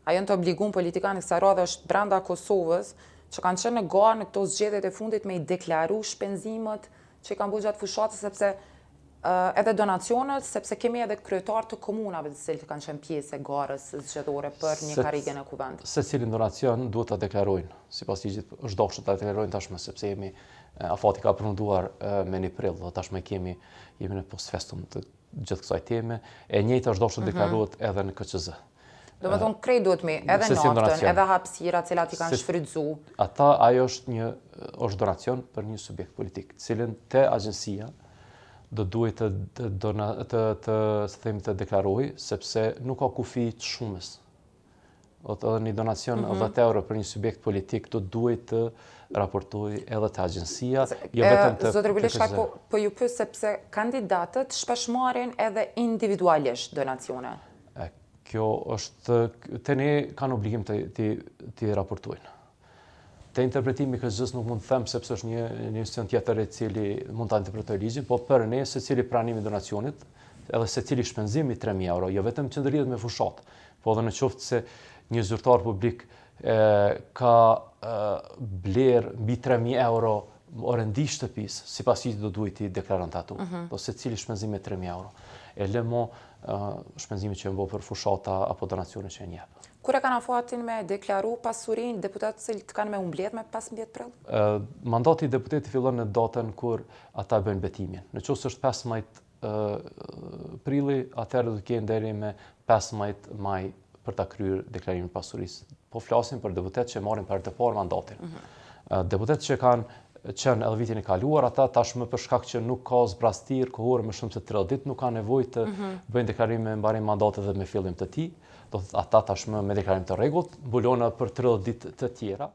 a janë të obliguar politikanë kësaj radhe është brenda Kosovës, që kanë qenë në garë në këto zgjedhjet e fundit me i deklaru shpenzimet që i kanë bërë gjatë fushatës, sepse edhe donacionet, sepse kemi edhe kryetarë të komunave të cilët kanë qenë pjesë e garës zgjedhore për një karrige në kuvend. Secilin donacion duhet ta deklarojnë, sipas ligjit është dashur ta deklarojnë tashmë, sepse jemi afati ka përfunduar me 1 prill, dhe tashmë jemi në post festum të gjithë kësaj teme. E njëjta është dashur deklarohet edhe në KQZ. Do të thonë krejt duhet me edhe naftën, edhe hapësira cilat i kanë shfrytzu. Ajo është donacion për një subjekt politik, cilën te agjencia do duhet të deklaroj, sepse nuk ka kufi të shumës. Edhe një donacion 10 euro për një subjekt politik do duhet të raportoj edhe të agjencia. Zotër Bilishka, po ju pyes sepse kandidatët shpesh marrin edhe individualisht donacione. Kjo është, të ne kanë obligim të raportojnë. Te interpretimi KQZ-s nuk mund të them, sepse është një institucion tjetër i cili mund ta interpretojë ligjin, po për ne secili pranim i donacionit, edhe secili shpenzim i 3.000 euro, jo vetëm që ndërlidhet me fushat, po edhe në qoftë se një zyrtar publik ka bler mbi 3.000 euro orendi shtëpisë, sipas ligjit do duhet i deklaronte ato. Po secili shpenzim me 3.000 euro. E lëmo shpenzimi që më bë për fushata apo donacione që e jep. Kur e kanë afatin me deklaru pasurinë deputatët cilët kanë me mbledh me 15 prill? Mandati i deputetit fillon në datën kur ata bëjnë betimin. Në qoftë se është 15 prilli, atëherë do të kenë deri me 15 maj për ta kryer deklarimin e pasurisë. Po flasim për deputetë që marrin për të parë mandatin. Deputetë që kanë qenë edhe vitin e kaluar, ata tashmë për shkak që nuk ka zbrastir kohore më shumë se 30 ditë, nuk kanë nevojë të bëjnë deklarim me mbarim mandatit dhe me fillim të tij. Do thotë ata tashmë me deklarim të rregullt mbulojnë për 30 ditë të tjera.